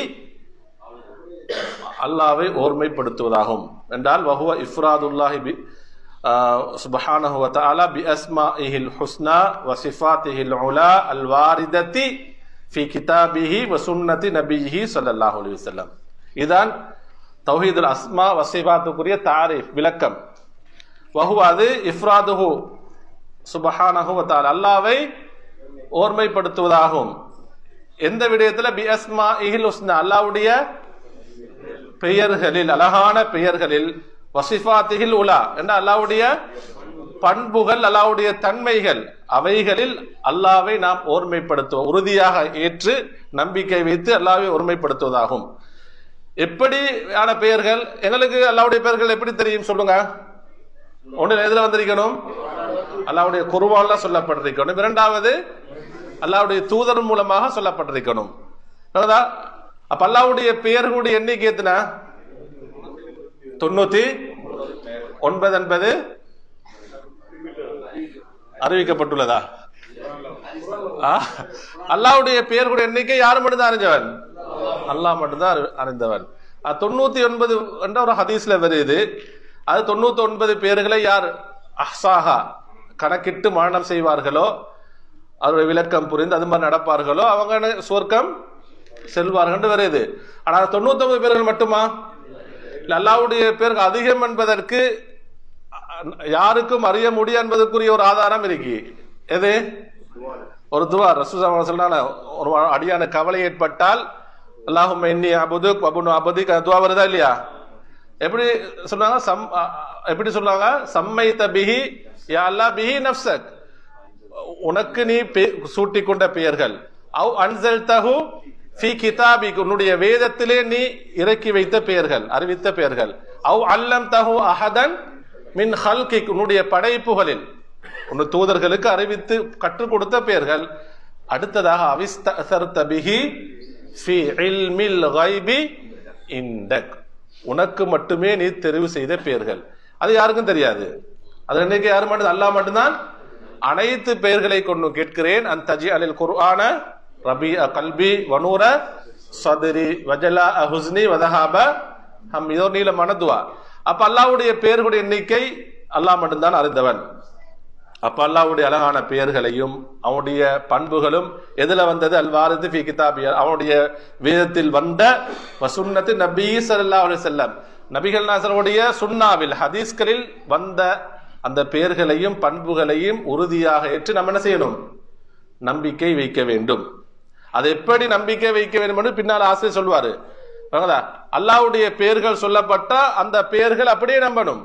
S1: அல்லாஹ்வை ஓர்மைப்படுத்துவதாகும். என்றால் வஹுவ இஃப்ராதுல்லாஹி பி சுப்ஹானஹு வ தஆலா பி அஸ்மாஇஹில் ஹுஸ்னா வ சிஃபாத்திஹில் உலா அல் வாரிதத்தி ஃபி கிதாபிஹி வ சுன்னதி நபியிஹி ஸல்லல்லாஹு அலைஹி வஸல்லம். இதான் தௌஹீதுல் அஸ்மா வ சிஃபாத்துக்குரிய தாரீஃப் விளக்கம். வஹுவ அது இஃப்ராதுஹு சுப்ஹானஹு வ தஆலா அல்லாஹ்வை ஓர்மைப்படுத்துவதாகும். எந்த விடயத்தில்? பி அஸ்மாஇஹில் ஹுஸ்னா அல்லாஹ்வுடைய பெயர்களில், அழகான பெயர்களில், வசிஃபாத்திஹில் உலா என்ற அல்லாஹ்வுடைய பண்புகள், அல்லாஹ்வுடைய தன்மைகள், அவைகளில் அல்லாஹ்வை நாம் ஓர்மைப்படுத்துவோம், உறுதியாக ஏற்று நம்பிக்கை வைத்து அல்லாஹ்வை ஓர்மைப்படுத்துவதாகும். எப்படியான பெயர்கள்? எங்களுக்கு அல்லாஹ்வுடைய பெயர்கள் எப்படி தெரியும் சொல்லுங்க? ஒன்று எதுல வந்திருக்கணும்? அல்லாஹ்வுடைய குர்ஆன்ல சொல்லப்பட்டிருக்கணும். இரண்டாவது அல்லாஹ்வுடைய தூதர் மூலமாக சொல்லப்பட்டிருக்கணும். அப்ப அல்லாஹ்வுடைய பெயர்களுடைய எண்ணிக்கை எத்தனை? 99 என்பது அறிவிக்கப்பட்டுள்ளதா? அல்லாஹ்வுடைய பெயர்களுடைய எண்ணிக்கை யார் மட்டும்தான் அறிஞ்சவன்? அல்லாஹ் மட்டும்தான் அறிந்தவன். 99 என்ற ஒரு ஹதீஸ்ல வருது. அது 99 பேர்களை யார் அஹ்சாஹா கணக்கிட்டு மரணம் செய்வார்களோ, அவருடைய விளக்கம் புரிந்து அது மாதிரி நடப்பார்களோ, அவங்க சுவர்க்கம் செல்வார்கள் வருது. ஆனால் 99 பேர்கள் மட்டுமா? அல்லாஹ்வுடைய பேருக்கு அதிகம் என்பதற்கு யாருக்கும் அறிய முடியும் என்பதற்குரிய ஒரு ஆதாரம் இருக்கு. எது? ஒரு துவா. ரசூலுல்லாஹி ஸல்லல்லாஹு அலைஹி வஸல்லம் ஒரு அடியான கவலை ஏற்பட்டால் அல்லாஹும்ம இன்னி அபுதுக் வபுனு அபுதிக் துவா வருதா இல்லையா? எப்படி சொன்னாங்க? எப்படி சொன்னாங்க? சம்மைத பிஹி யா அல்லாஹ் பிஹி நஃப்ஸக், உனக்கு நீ சூட்டிக் கொண்ட பெயர்கள். அவ் அன்ஸல்தஹு ஃபீ கிதாபிக், உன்னுடைய வேதத்திலே நீ இறக்கி வைத்த பெயர்கள், அறிவித்த பெயர்கள். அவ் அல்லம்தஹு அஹதன் மின் ஹல்கிக், உன்னுடைய படைப்புகளில் உன் தூதர்களுக்கு அறிவித்து கற்றுக் கொடுத்த பெயர்கள். அடுத்ததாக அவிஸ்தஸர்த பிஹி ஃபீ இல்மில் கைபி இன்தக், உனக்கு மட்டுமே நீ தெரிவு செய்த பெயர்கள். அது யாருக்கும் தெரியாது. அது இன்னைக்கு யாரு மட்டும்? அல்லாஹ் மட்டும்தான். அனைத்து பெயர்களை கொண்டு கேட்கிறேன். அன் தஜி அலில் குர்ஆன ரபி கல்பி வனூர சதுரி வஜலா ஹுஸ்னி வதஹாப ஹம், இதோ நீளமான துவா. அப்ப அல்லாஹ்வுடைய பெயர்களுடைய எண்ணிக்கை அல்லாஹ் மட்டும்தான் அறிந்தவன். அப்ப அல்லாஹ்வுடைய அழகான பெயர்களையும் அவனுடைய பண்புகளும் எதுல வந்தது? அல் வாரிது ஃபீ கிதாபி, அவனுடைய வேதத்தில் வந்த வசுன்னத்து நபி ஸல்லல்லாஹு அலைஹி வஸல்லம், நபிகள் நாயகருடைய சுன்னாவில் ஹதீஸ்களில் வந்த அந்த பெயர்களையும் பண்புகளையும் உறுதியாக ஏற்று நம்ம என்ன செய்யணும்? நம்பிக்கை வைக்க வேண்டும். அது எப்படி நம்பிக்கை வைக்க வேண்டும் என்று பின்னால் ஆசிரியர் சொல்வாரு. அல்லாஹ்வுடைய பெயர்கள் சொல்லப்பட்ட அந்த பெயர்கள் அப்படியே நம்பணும்.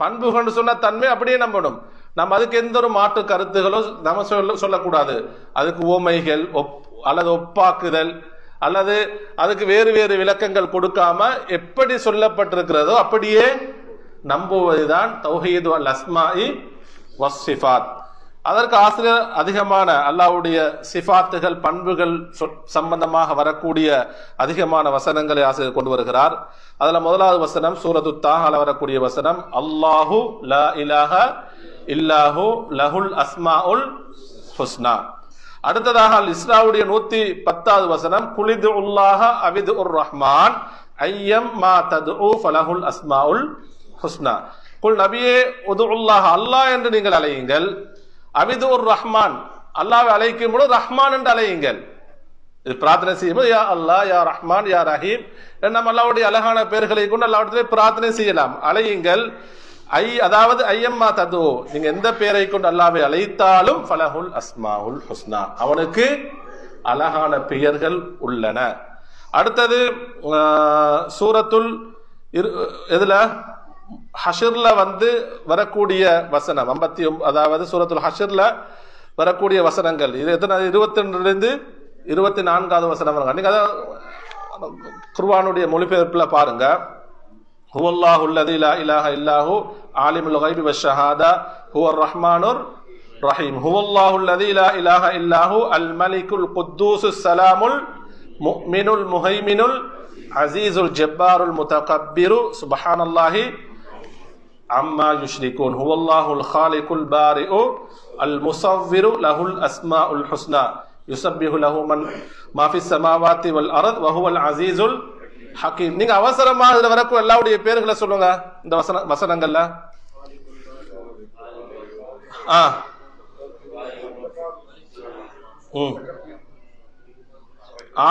S1: பண்புகள் சொன்ன தன்மை அப்படியே நம்பணும். நம்ம அதுக்கு எந்த ஒரு மாற்று கருத்துகளோ நம்ம சொல்லக்கூடாது. அதுக்கு ஓமைகள் அல்லது ஒப்பாக்குதல் அல்லது அதுக்கு வேறு வேறு விளக்கங்கள் கொடுக்காம எப்படி சொல்லப்பட்டிருக்கிறதோ அப்படியே நம்புவதுதான் தௌஹீது அல் அஸ்மாஇ வஸ் சிஃபாத். அதற்கு ஆசிரியர் அதிகமான அல்லாஹ்வுடைய சிஃபாத்துகள் பண்புகள் சம்பந்தமாக வரக்கூடிய அதிகமான வசனங்களை ஆசிரியர் கொண்டு வருகிறார். அதுல முதலாவது வசனம் சூரத்து தாஹால வரக்கூடிய வசனம், அல்லாஹு லா இலாஹ இல்லாஹு லஹுல் அஸ்மாஉல் ஹுஸ்னா. அடுத்ததாக அல் இஸ்ராவுடைய 110வது வசனம், குலிது உல்லாஹ அவிது உர் ரஹ்மான் ஐயம் மா ததுஉ ஃபலஹுல் அஸ்மாஉல் ஹுஸ்னா. குல் நபியே உதுல்லாஹ், அல்லாஹ் என்று நீங்கள் அழையுங்கள், அவிது உர் ரஹ்மான், அல்லாஹ்வை அழைக்கும் பொழுது ரஹ்மான் என்று அழையுங்கள். இது பிரார்த்தனை செய்யும்போது யா அல்லாஹ் யா ரஹ்மான் யா ரஹீம் நம்ம அல்லாஹ்வுடைய அழகான பெயர்களை கொண்டு அல்லாஹ்விடத்திலே பிரார்த்தனை செய்யலாம். அழையுங்கள். அதாவது ஐயம்மா தது, நீங்க எந்த பெயரை கொண்டு அல்லாஹ்வை அழைத்தாலும் ஃபலஹுல் அஸ்மாஉல் ஹுஸ்னா, அவனுக்கு அழகான பெயர்கள் உள்ளன. அடுத்தது சூரத்துல் எதுல ஹஷர்ல வரக்கூடிய வசனம் 59, அதாவது சூரத்துல் ஹஷர்ல வரக்கூடிய வசனங்கள் இது எத்தனை? 22 24வது வசனம். நீங்க குர்ஆனுடைய மொழிபெயர்ப்புல பாருங்க. ஹுவல்லாஹு அல்லதி லா இலாஹ இல்லாஹு ஆலிமுல் கைபி வஷ்ஷஹாதா ஹுவர் ரஹ்மானுர் ரஹீம். ஹுவல்லாஹு அல்லதி லா இலாஹ இல்லாஹு அல் மலிகுல் குத்தூசுஸ் ஸலாமுல் முஃமினுல் முஹைமினுல் அஸீஸுல் ஜப்பாருல் முதகப்பிரு சுப்ஹானல்லாஹி அம்மா யுஷ்ரிகூன். ஹுவல்லாஹுல் காலிகுல் பாரிஉ அல் முஸவ்விரு லஹுல் அஸ்மாஉல் ஹுஸ்னா யுஸப்பிஹு லஹு மா ஃபிஸ் ஸமாவாத்தி வல் அர்த் வ ஹுவல் அஸீஸுல் ஹக்கீம். நீங்க அவசரமா இதுல வரக்கூடிய அல்லாஹ்வுடைய பெயர்களை சொல்லுங்க. இந்த வசனங்கள்ல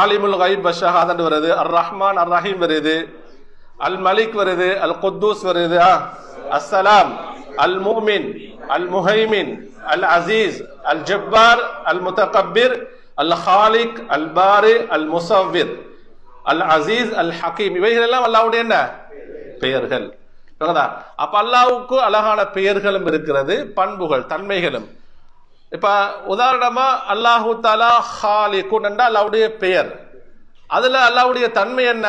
S1: ஆலிமுல் கைப் வஷஹாதா வருது, அர் ரஹ்மான் அர் ரஹீம் வருது, அல் மலிக் வருது, அல் குத்தூஸ் வருது, அஸ்ஸலாம், அல் முஃமின், அல் முஹைமின், அல் அசீஸ், அல் ஜப்பார், அல் முத்தகப்பிர், அல் ஹாலிக், அல் பாரி, அல் முஸவ்விர், அல் அசீஸ், அல் ஹக்கீம். இவைகள் எல்லாம் அல்லாஹ்வுடைய என்ன பெயர்கள். அப்ப அல்லாஹ்வுக்கு அழகான பெயர்களும் இருக்கிறது, பண்புகள் தன்மைகளும். இப்ப உதாரணமா அல்லாஹு தஆலா ஹாலிகுன் என்றால் அல்லாஹ்வுடைய பெயர். அதுல அல்லாஹ்வுடைய தன்மை என்ன?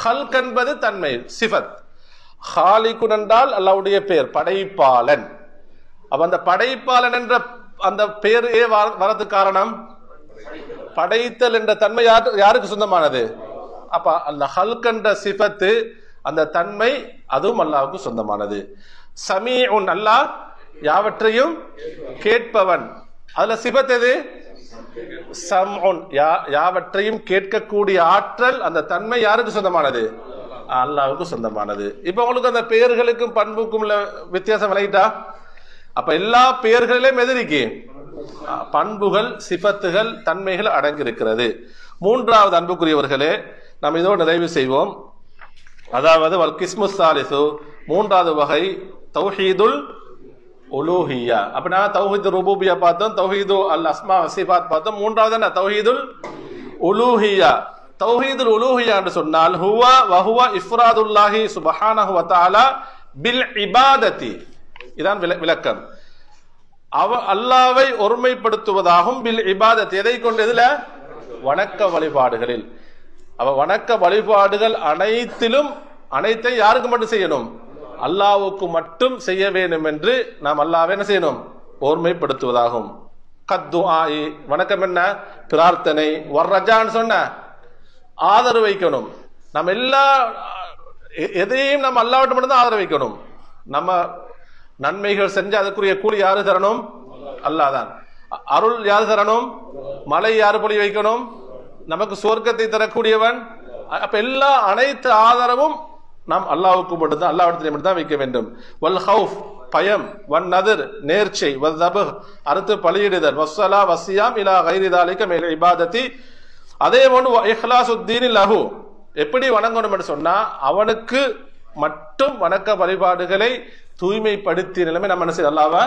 S1: ஹல்க் என்பது தன்மை, சிஃபத். ஹாலிகுன் என்றால் அல்லாஹ்வுடைய பெயர், படைப்பாளன். அப்ப அந்த படைப்பாளன் என்ற அந்த பெயர் வரது காரணம், படைத்தல் என்ற தன்மை யாருக்கு சொந்தமானது? அப்ப அந்த ஹல்க் என்ற சிஃபத்து, அந்த தன்மை, அதுவும் அல்லாஹ்வுக்கு சொந்தமானது. சமீஉன், அல்லாஹ் யாவற்றையும் கேட்பவன். அதுல சிஃபத் எது? சம்உன், யாவற்றையும் கேட்கக்கூடிய ஆற்றல், அந்த தன்மை யாருக்கு சொந்தமானது? அல்லாஹ்வுக்கு சொந்தமானது. இப்ப உங்களுக்கு அந்த பெயர்களுக்கும் பண்புக்கும் உள்ள வித்தியாசம் விளையிட்டா? அப்ப எல்லா பெயர்களிலும் எதிரிக்கு பண்புகள், சிஃபத்துகள், தன்மைகள் அடங்கி இருக்கிறது. மூன்றாவது அன்புக்குரியவர்களே, நாம் இதோடு நிறைவு செய்வோம். அதாவது வல் கிஸ்மு சாலிசு, மூன்றாவது வகை தௌஹீதுல் உலூஹியா. அப்படின்னா தௌஹீது ருபூபியா பார்த்தோம், தௌஹீது அல் அஸ்மா வசிஃபாத் பார்த்தோம். மூன்றாவது என்ன? தௌஹீதுல் உலூஹியா. தௌஹீதுல் உலூஹியா என்று சொன்னால் ஹுவ வஹுவ இஃப்ராதுல்லாஹி சுப்ஹானஹு வ தஆலா பில் இபாதத்தி. இதான் விளக்கம். அல்லாஹ்வை ஒருமைப்படுத்துவதாகும். பில் இபாதத், எதை கொண்டு? இதுல வணக்க வழிபாடுகளில். வணக்க வழிபாடுகள் அனைத்தை யாருக்கு மட்டும் செய்யணும்? அல்லாஹ்வுக்கு மட்டும் செய்ய வேண்டும் என்று நாம் அல்லாஹ்வை என்ன செய்யணும்? ஒருமைப்படுத்துவதாகும். கத்துஆஇ, வணக்கம் என்ன? பிரார்த்தனை. வர்ரஜான்னு சொன்ன ஆதரவு வைக்கணும். நம்ம எல்லா எதையும் நம்ம அல்லாஹ்விட்ட மட்டும் தான் ஆதரவு வைக்கணும். நம்ம நன்மைகள் செஞ்சு அதுக்குரிய கூலி யாரு தரணும்? அல்லாஹ் தான். அருள் யாரு தரணும்? மழை யாரு பொழி வைக்கணும்? நமக்கு சொர்க்கத்தை தரக்கூடியவன். அப்ப அனைத்து ஆதரவும் நாம் அல்லாஹ்வுக்கு மட்டும் தான், அல்லாஹ்விடத்திலே மட்டும் தான் வைக்க வேண்டும். வல் ஹவுஃப், பயம், வன் நதர், நேர்ச்சை, வல் தபஹ், அறுத்து பலியிடுதல், வஸ்ஸலா வஸ்ஸியாம் இலா கைரி தாலிக மினல் இபாதத்தி. அதே போன்று இஹ்லாசுத்தீன் லஹு, எப்படி வணங்கணும் என்று சொன்னா அவனுக்கு மட்டும் வணக்க வழிபாடுகளை தூய்மைப்படுத்திய நிலைமை நம்ம என்ன செய்ய அல்லாஹ்வை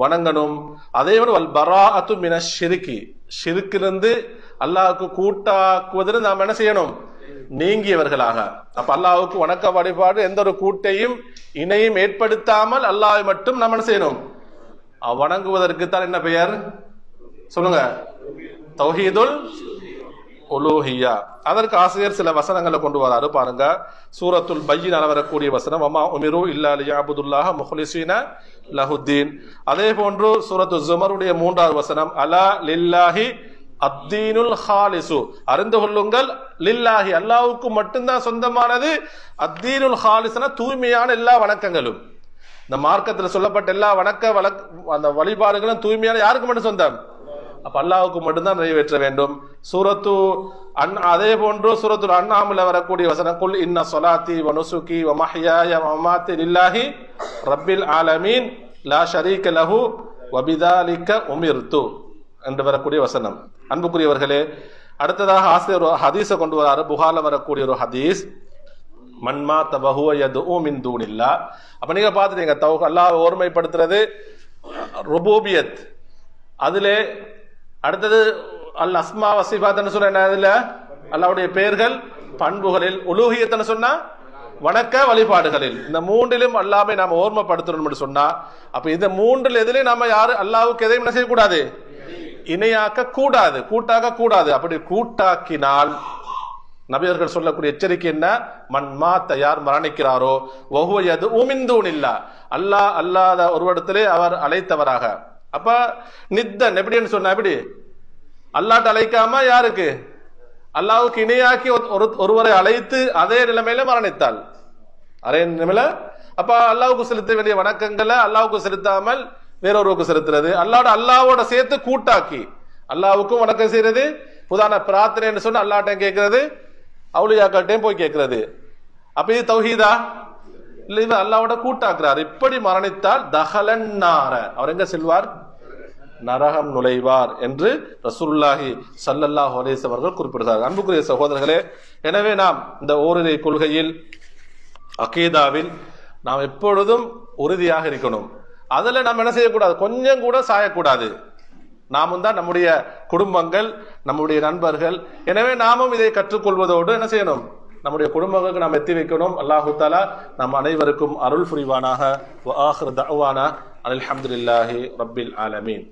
S1: வணங்கணும். அதே போன்று வல் பராஅத்து மினஷ் ஷிர்கி, ஷிர்கிலிருந்து அல்லாஹ்வுக்கு கூட்டாக்குவதில் நாம் என்ன செய்யணும்? நீங்கியவர்களாக. அப்ப அல்லாஹ்வுக்கு வணக்க வழிபாடு எந்த ஒரு கூட்டையும் இணையும் ஏற்படுத்தாமல் அல்லாஹ்வை மட்டும் நாம் என்ன செய்யணும்? வணங்குவதற்கு தான் என்ன பெயர் சொல்லுங்க? தௌஹீதுல் உலூஹியா. அதற்கு ஆசிரியர் சில வசனங்களை கொண்டு வராரு பாருங்க. சூரத்துல் பையினால வரக்கூடிய வசனம், வமா உமிரு இல்லா லியஅபுதுல்லாஹ முஹ்லிஸீன லஹுத்தீன். அதே போன்று சூரத்து ஸுமருடைய 3வது வசனம், அலா லில்லாஹி அத்தீனுல் ஹாலிசு, அறிந்து கொள்ளுங்கள், லில்லாஹி அல்லாஹ்வுக்கு மட்டும்தான் சொந்தமானது, அத்தீனுல் ஹாலிஸ்னா தூய்மையான எல்லா வணக்கங்களும். இந்த மார்க்கத்தில் சொல்லப்பட்ட எல்லா அந்த வழிபாடுகளும் தூய்மையான யாருக்கு மட்டும் சொந்தம்? அப்ப அல்லாஹ்வுக்கு மட்டும்தான் நிறைவேற்ற வேண்டும். அதே போன்று சூரத்துல் அன்ஆம்ல வரக்கூடிய வசனம், குல் இன்ன ஸலாத்தி வ நுசுகி வ மஹ்யாய வ மமாத்தி லில்லாஹி ரப்பில் ஆலமீன் லா ஷரீக லஹு வ பிதாலிக உமிர்து என்று வரக்கூடிய வசனம். அன்புக்குரியவர்களே, அடுத்ததாக ஆசிரியர் ஹதீஸை கொண்டு வராரு. புகார்ல வரக்கூடிய ஒரு ஹதீஸ், மன்மா தபஹுவ யதுஉ மின் தூனில்லா. அப்ப நீங்க பாத்துட்டீங்க, அல்லாஹ்வை ஒருமைப்படுத்துறது ருபூபியத். அதிலே அடுத்தது அல் அஸ்மா வசிஃபாத்னு சொன்ன என்ன? அதுல அல்லாஹ்வுடைய பெயர்கள் பண்புகளில். உலூஹியத்னு சொன்னா வணக்க வழிபாடுகளில். இந்த மூன்றிலும் அல்லாஹ்வை நாம ஓர்மைப்படுத்தணும் சொன்னா, அப்ப இந்த மூன்றில் எதிலே நாம யாரு அல்லாஹ்வுக்கு எதையும் என்ன செய்யக்கூடாது? இணையாக்க கூடாது, கூட்டாக்க கூடாது. அப்படி கூட்டாக்கினால் நபியர்கள் சொல்லக்கூடிய எச்சரிக்கை என்ன? மன்மா தயார் மரணிக்கிறாரோ வஹுவ யதுஉ மின் தூனில்லா, அல்லாஹ் அல்லாத ஒருவரிடத்திலே அவர் அழைத்தவராக. அப்ப நித்தன் எப்படின்னு சொன்ன, எப்படி அல்லாஹ்ட்ட அழைக்காம யாருக்கு? அல்லாஹ்வுக்கு இணையாக்கி ஒருவரை அழைத்து அதே நிலைமையில மரணித்தாள். அதே நிலைமையில அப்ப அல்லாஹ்வுக்கு செலுத்த வேண்டிய வணக்கங்களை அல்லாஹ்வுக்கு செலுத்தாமல் வேறொருவருக்கு செலுத்துறது, அல்லாஹ்வோட சேர்த்து கூட்டாக்கி அல்லாஹ்வுக்கும் வணக்கம் செய்யறது. உதாரண பிரார்த்தனை சொன்னா அல்லாஹ்ட்ட கேட்கறது, அவுலியாக்கள்கிட்டையும் போய் கேட்கறது. அப்ப இது தௌஹீதா இல்ல இவர் அல்லாஹ்வோட கூட்டாக்குறார். இப்படி மரணித்தால் தஹலன் நார, அவர் எங்க செல்வார்? நரகம் நுழைவார் என்று ரசூலுல்லாஹி ஸல்லல்லாஹு அலைஹி வஸல்லம் அவர்கள் குறிப்பிடுகிறார்கள். அன்புக்குரிய சகோதரர்களே, எனவே நாம் இந்த ஓரிரை கொள்கையில் அகீதாவில் நாம் எப்பொழுதும் உறுதியாக இருக்கணும். அதுல நாம் என்ன செய்யக்கூடாது? கொஞ்சம் கூட சாயக்கூடாது. நாமும் தான் நம்முடைய குடும்பங்கள், நம்முடைய நண்பர்கள். எனவே நாமும் இதை கற்றுக்கொள்வதோடு என்ன செய்யணும்? நம்முடைய குடும்பங்களுக்கு நாம் எத்தி வைக்கணும். அல்லாஹு தஆலா நம் அனைவருக்கும் அருள் புரிவானாக. வ ஆகிரு தஅவானா அல்ஹம்துலில்லாஹி ரப்பில் ஆலமீன்.